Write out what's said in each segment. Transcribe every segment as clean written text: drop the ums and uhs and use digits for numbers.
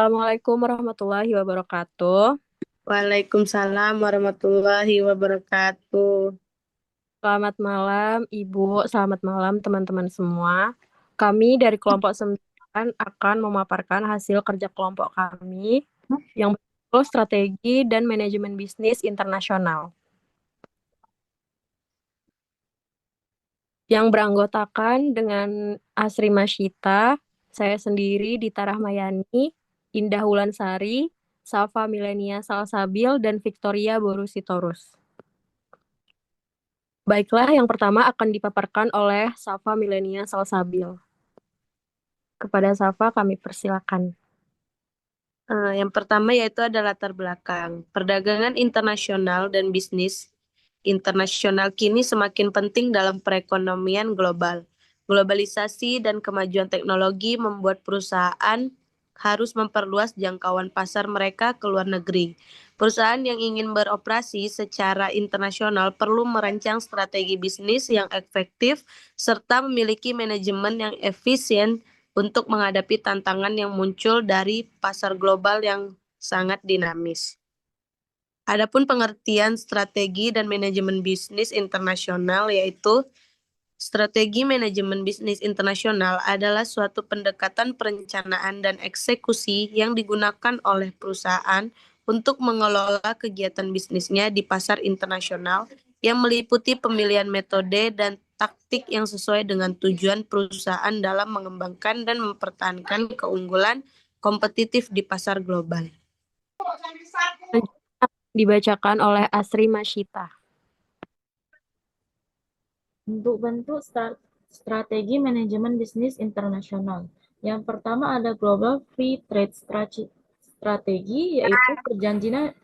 Assalamualaikum warahmatullahi wabarakatuh. Waalaikumsalam warahmatullahi wabarakatuh. Selamat malam, Ibu. Selamat malam, teman-teman semua. Kami dari kelompok 9 akan memaparkan hasil kerja kelompok kami yang berjudul Strategi dan Manajemen Bisnis Internasional, yang beranggotakan dengan Asri Masyita, saya sendiri Dita Rahmayani, Indah Wulansari, Safa Milenia Salsabil, dan Victoria Borusitorus. Baiklah, yang pertama akan dipaparkan oleh Safa Milenia Salsabil. Kepada Safa kami persilakan. Yang pertama yaitu ada latar belakang. Perdagangan internasional dan bisnis internasional kini semakin penting dalam perekonomian global. Globalisasi dan kemajuan teknologi membuat perusahaan harus memperluas jangkauan pasar mereka ke luar negeri. Perusahaan yang ingin beroperasi secara internasional perlu merancang strategi bisnis yang efektif serta memiliki manajemen yang efisien untuk menghadapi tantangan yang muncul dari pasar global yang sangat dinamis. Adapun pengertian strategi dan manajemen bisnis internasional yaitu strategi manajemen bisnis internasional adalah suatu pendekatan perencanaan dan eksekusi yang digunakan oleh perusahaan untuk mengelola kegiatan bisnisnya di pasar internasional yang meliputi pemilihan metode dan taktik yang sesuai dengan tujuan perusahaan dalam mengembangkan dan mempertahankan keunggulan kompetitif di pasar global. Selanjutnya dibacakan oleh Asri Masyita. Bentuk-bentuk strategi manajemen bisnis internasional. Yang pertama ada Global Free Trade Strategi, yaitu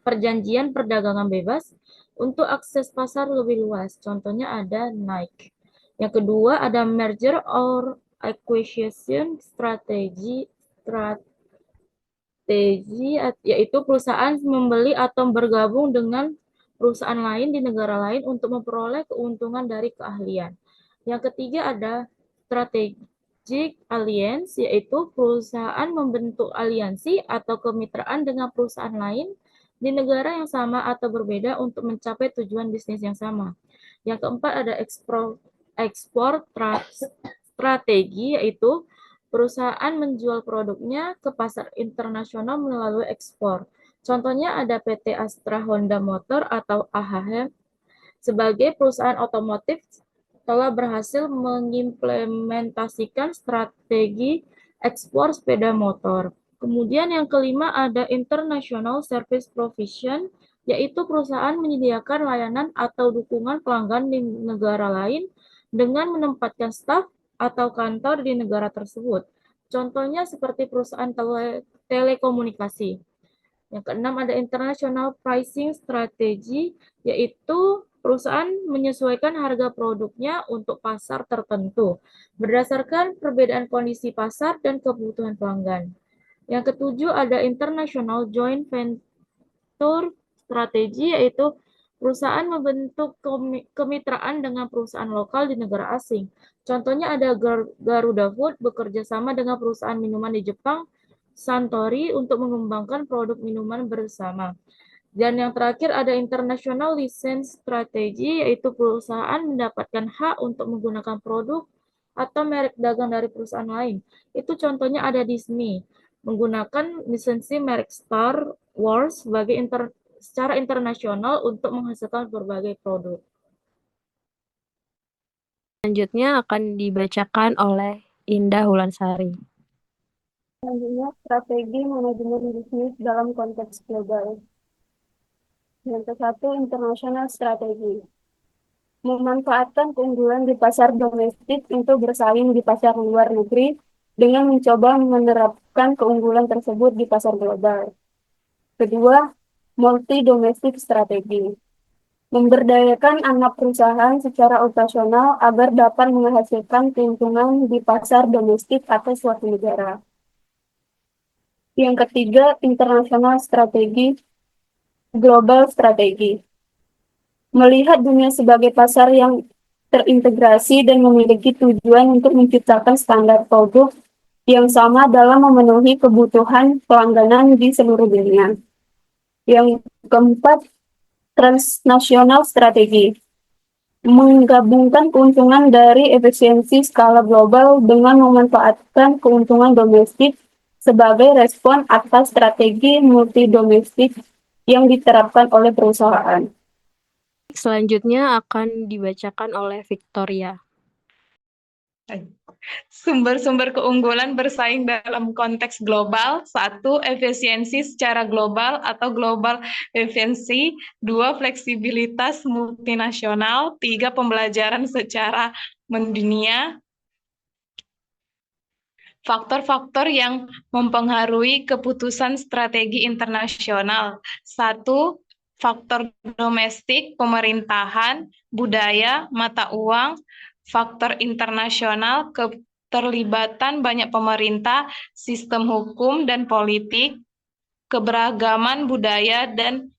perjanjian perdagangan bebas untuk akses pasar lebih luas. Contohnya ada Nike. Yang kedua ada Merger or Acquisition Strategi, yaitu perusahaan membeli atau bergabung dengan perusahaan lain di negara lain untuk memperoleh keuntungan dari keahlian. Yang ketiga ada strategic alliance, yaitu perusahaan membentuk aliansi atau kemitraan dengan perusahaan lain di negara yang sama atau berbeda untuk mencapai tujuan bisnis yang sama. Yang keempat ada ekspor strategi, yaitu perusahaan menjual produknya ke pasar internasional melalui ekspor. Contohnya ada PT Astra Honda Motor atau AHM sebagai perusahaan otomotif telah berhasil mengimplementasikan strategi ekspor sepeda motor. Kemudian yang kelima ada International Service Provision, yaitu perusahaan menyediakan layanan atau dukungan pelanggan di negara lain dengan menempatkan staf atau kantor di negara tersebut. Contohnya seperti perusahaan telekomunikasi. Yang keenam ada International Pricing Strategy, yaitu perusahaan menyesuaikan harga produknya untuk pasar tertentu berdasarkan perbedaan kondisi pasar dan kebutuhan pelanggan. Yang ketujuh ada International Joint Venture Strategy, yaitu perusahaan membentuk kemitraan dengan perusahaan lokal di negara asing. Contohnya ada Garuda Food bekerja sama dengan perusahaan minuman di Jepang, Santori, untuk mengembangkan produk minuman bersama. Dan yang terakhir ada International License Strategy, yaitu perusahaan mendapatkan hak untuk menggunakan produk atau merek dagang dari perusahaan lain. Itu contohnya ada Disney, menggunakan lisensi merek Star Wars secara internasional untuk menghasilkan berbagai produk. Selanjutnya akan dibacakan oleh Indah Wulansari. Selanjutnya, strategi manajemen bisnis dalam konteks global. Yang ke-1, international strategi. Memanfaatkan keunggulan di pasar domestik untuk bersaing di pasar luar negeri dengan mencoba menerapkan keunggulan tersebut di pasar global. Kedua, multi-domestic strategi. Memberdayakan anak perusahaan secara operasional agar dapat menghasilkan keuntungan di pasar domestik atau suatu negara. Yang ketiga, internasional strategi, global strategi. Melihat dunia sebagai pasar yang terintegrasi dan memiliki tujuan untuk menciptakan standar produk yang sama dalam memenuhi kebutuhan pelangganan di seluruh dunia. Yang keempat, transnasional strategi. Menggabungkan keuntungan dari efisiensi skala global dengan memanfaatkan keuntungan domestik sebagai respon atas strategi multidomestik yang diterapkan oleh perusahaan. Selanjutnya akan dibacakan oleh Victoria. Sumber-sumber keunggulan bersaing dalam konteks global. 1. Efisiensi secara global atau global efisiensi. 2. Fleksibilitas multinasional. 3. Pembelajaran secara mendunia. Faktor-faktor yang mempengaruhi keputusan strategi internasional. 1. Faktor domestik, pemerintahan, budaya, mata uang. Faktor internasional, keterlibatan banyak pemerintah, sistem hukum dan politik, keberagaman budaya dan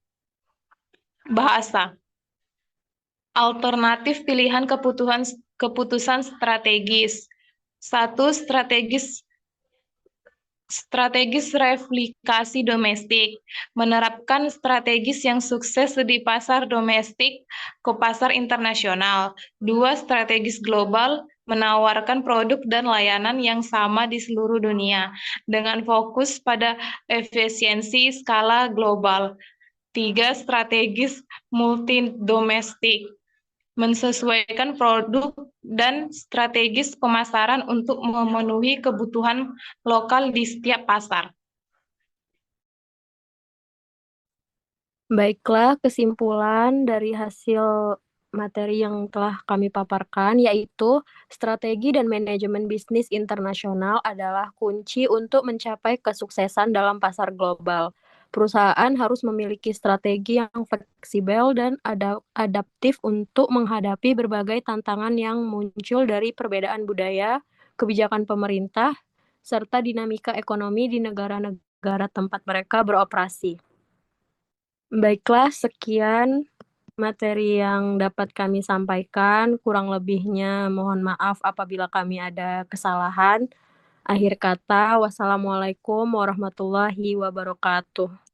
bahasa. Alternatif pilihan keputusan strategis. 1. Strategis replikasi domestik, menerapkan strategis yang sukses di pasar domestik ke pasar internasional. 2. Strategis global, menawarkan produk dan layanan yang sama di seluruh dunia, dengan fokus pada efisiensi skala global. 3. Strategis multidomestik, mensesuaikan produk dan strategis pemasaran untuk memenuhi kebutuhan lokal di setiap pasar. Baiklah, kesimpulan dari hasil materi yang telah kami paparkan yaitu strategi dan manajemen bisnis internasional adalah kunci untuk mencapai kesuksesan dalam pasar global. Perusahaan harus memiliki strategi yang fleksibel dan adaptif untuk menghadapi berbagai tantangan yang muncul dari perbedaan budaya, kebijakan pemerintah, serta dinamika ekonomi di negara-negara tempat mereka beroperasi. Baiklah, sekian materi yang dapat kami sampaikan. Kurang lebihnya mohon maaf apabila kami ada kesalahan. Akhir kata, wassalamualaikum warahmatullahi wabarakatuh.